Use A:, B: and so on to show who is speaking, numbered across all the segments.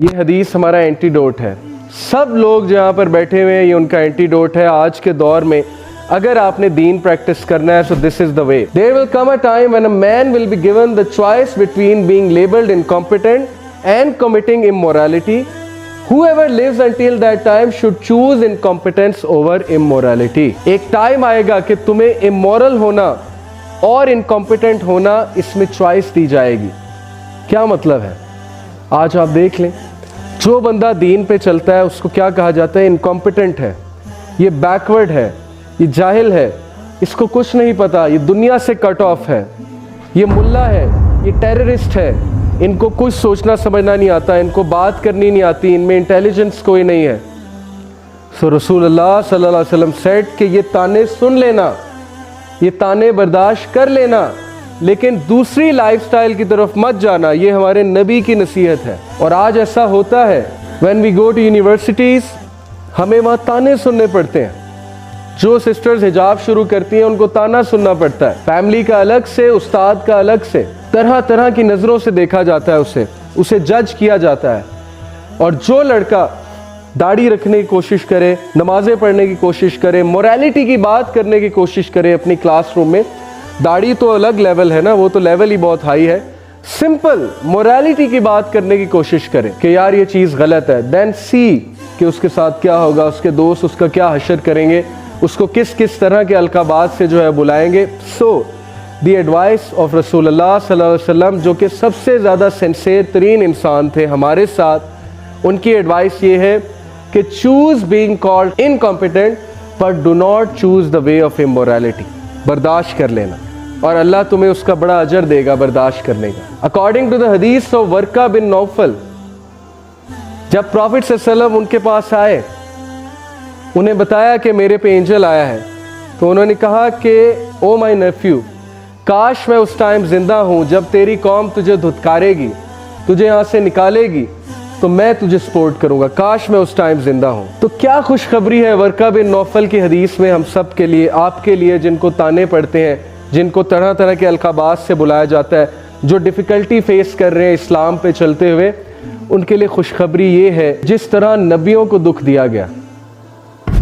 A: یہ حدیث ہمارا اینٹیڈوٹ ہے. سب لوگ جہاں پر بیٹھے ہوئے ہیں یہ ان کا اینٹیڈوٹ ہے آج کے دور میں. اگر آپ نے دین پریکٹس کرنا ہے so this is the way. There will come a time when a man will be given the choice between being labeled incompetent and committing immorality. Whoever lives until that time should choose incompetence over immorality. ایک time آئے گا کہ تمہیں immoral ہونا اور incompetent ہونا اس میں choice دی جائے گی. کیا مطلب ہے؟ آج آپ دیکھ لیں جو بندہ دین پہ چلتا ہے اس کو کیا کہا جاتا ہے؟ انکمپیٹنٹ ہے، یہ بیکورڈ ہے، یہ جاہل ہے، اس کو کچھ نہیں پتا، یہ دنیا سے کٹ آف ہے، یہ ملا ہے، یہ ٹیررسٹ ہے، ان کو کچھ سوچنا سمجھنا نہیں آتا، ان کو بات کرنی نہیں آتی، ان میں انٹیلیجنس کوئی نہیں ہے. سو رسول اللہ صلی اللہ علیہ وسلم سیڈ کہ یہ تانے سن لینا، یہ تانے برداشت کر لینا، لیکن دوسری لائف سٹائل کی طرف مت جانا. یہ ہمارے نبی کی نصیحت ہے. اور آج ایسا ہوتا ہے when we go to universities ہمیں وہاں تانے سننے پڑتے ہیں. جو سسٹرز حجاب شروع کرتی ہیں ان کو تانا سننا پڑتا ہے. فیملی کا الگ سے، استاد کا الگ سے، طرح طرح کی نظروں سے دیکھا جاتا ہے، اسے جج کیا جاتا ہے. اور جو لڑکا داڑھی رکھنے کی کوشش کرے، نمازیں پڑھنے کی کوشش کرے، موریلٹی کی بات کرنے کی کوشش کرے اپنی کلاس روم میں، داڑھی تو الگ لیول ہے نا، وہ تو لیول ہی بہت ہائی ہے، سمپل موریلٹی کی بات کرنے کی کوشش کرے کہ یار یہ چیز غلط ہے، دین سی کہ اس کے ساتھ کیا ہوگا، اس کے دوست اس کا کیا حشر کریں گے، اس کو کس کس طرح کے القابات سے جو ہے بلائیں گے. سو دی ایڈوائس آف رسول اللہ صلی اللہ علیہ وسلم جو کہ سب سے زیادہ سینسیئر ترین انسان تھے ہمارے ساتھ، ان کی ایڈوائس یہ ہے کہ choose being called incompetent but do not choose the way of immorality. برداشت کر لینا اور اللہ تمہیں اس کا بڑا اجر دے گا برداشت کرنے کا. اکارڈنگ ٹو دا حدیث آف ورقہ بن نوفل، جب پروفٹ صلی اللہ علیہ وسلم ان کے پاس آئے، انہیں بتایا کہ میرے پہ اینجل آیا ہے، تو انہوں نے کہا کہ او مائی نیفیو، کاش میں اس ٹائم زندہ ہوں جب تیری قوم تجھے دھتکارے گی، تجھے یہاں سے نکالے گی تو میں تجھے سپورٹ کروں گا، کاش میں اس ٹائم زندہ ہوں. تو کیا خوشخبری ہے ورقہ بن نوفل کی حدیث میں ہم سب کے لیے، آپ کے لیے جن کو تانے پڑتے ہیں، جن کو طرح طرح کے القابات سے بلایا جاتا ہے، جو ڈیفیکلٹی فیس کر رہے ہیں اسلام پہ چلتے ہوئے. ان کے لیے خوشخبری یہ ہے جس طرح نبیوں کو دکھ دیا گیا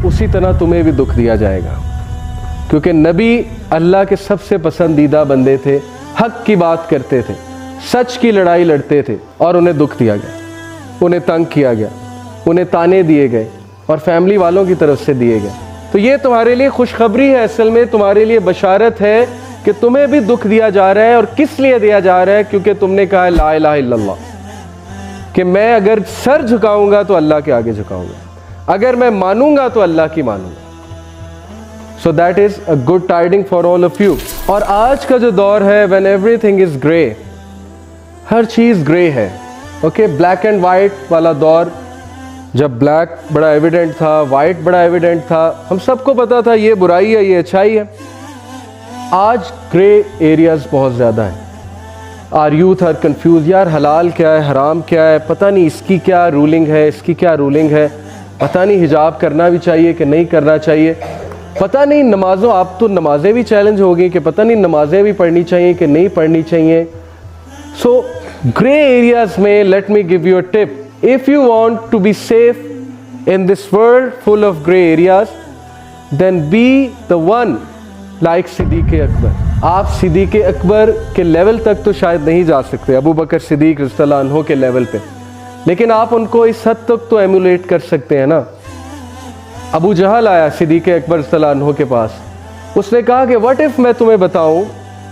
A: اسی طرح تمہیں بھی دکھ دیا جائے گا، کیونکہ نبی اللہ کے سب سے پسندیدہ بندے تھے، حق کی بات کرتے تھے، سچ کی لڑائی لڑتے تھے، اور انہیں دکھ دیا گیا، انہیں تنگ کیا گیا، انہیں تانے دیے گئے اور فیملی والوں کی طرف سے دیے گئے. تو یہ تمہارے لیے خوشخبری ہے، اصل میں تمہارے لیے بشارت ہے کہ تمہیں بھی دکھ دیا جا رہا ہے. اور کس لیے دیا جا رہا ہے؟ کیونکہ تم نے کہا لا الہ الا اللہ، کہ میں اگر سر جھکاؤں گا تو اللہ کے آگے جھکاؤں گا، اگر میں مانوں گا تو اللہ کی مانوں گا. So that is a good tiding for all of you. اور آج کا جو دور ہے when everything is grey، ہر چیز گرے ہے، اوکے، بلیک اینڈ وائٹ والا دور، جب بلیک بڑا ایویڈنٹ تھا، وائٹ بڑا ایویڈنٹ تھا، ہم سب کو پتا تھا یہ برائی ہے، یہ اچھائی ہے. آج گرے ایریاز بہت زیادہ ہیں. آر یوتھ آر کنفیوز، یار حلال کیا ہے، حرام کیا ہے، پتہ نہیں اس کی کیا رولنگ ہے، اس کی کیا رولنگ ہے، پتہ نہیں حجاب کرنا بھی چاہیے کہ نہیں کرنا چاہیے، پتہ نہیں نمازوں، آپ تو نمازیں بھی چیلنج ہو گئی کہ پتہ نہیں نمازیں بھی پڑھنی چاہیے کہ نہیں پڑھنی چاہیے. سو گرے ایریاز میں let me give you a tip. If you want to be safe in this world full of gray areas, then be the one like صدیق اکبر. آپ صدیق اکبر کے لیول تک تو شاید نہیں جا سکتے، ابو بکر صدیق رضی اللہ عنہ کے لیول پہ، لیکن آپ ان کو اس حد تک تو ایمولیٹ کر سکتے ہیں نا. ابو جہل آیا صدیق اکبر رضی اللہ عنہ کے پاس، اس نے کہا کہ what if میں تمہیں بتاؤں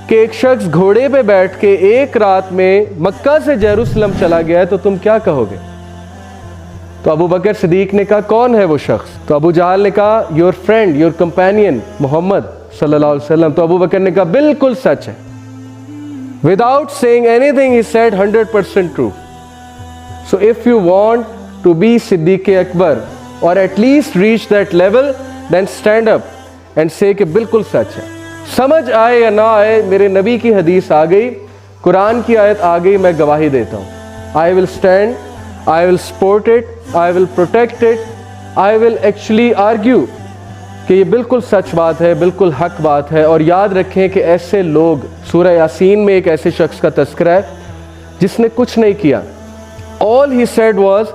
A: کہ ایک شخص گھوڑے پہ بیٹھ کے ایک رات میں مکہ سے یروشلم چلا گیا ہے تو تم کیا کہو گے؟ تو ابو بکر صدیق نے کہا کون ہے وہ شخص؟ تو ابو جہل نے کہا یور فرینڈ، یور کمپینین محمد صلی اللہ علیہ وسلم. تو ابو بکر نے کہا بالکل سچ ہے. Without seeing anything he said 100% true. So if you want to be Siddiq Akbar اور at least reach that level, then stand up and say کہ بالکل سچ ہے. سمجھ آئے یا نہ آئے، میرے نبی کی حدیث آ گئی، قرآن کی آیت آ گئی، میں گواہی دیتا ہوں. I will stand, I will support it, I will protect it, I will actually argue کہ یہ بالکل سچ بات ہے، بالکل حق بات ہے. اور یاد رکھیں کہ ایسے لوگ، سورہ یاسین میں ایک ایسے شخص کا تذکرہ ہے جس نے کچھ نہیں کیا، all he said was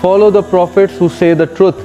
A: follow the prophets who say the truth.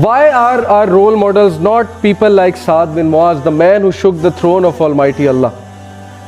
A: Why are our role models not people like Saad bin Muaz, the man who shook the throne of Almighty Allah?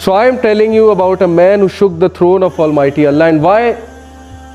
A: So I am telling you about a man who shook the throne of Almighty Allah. And why?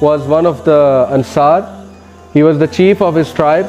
A: was one of the Ansar. He was the chief of his tribe.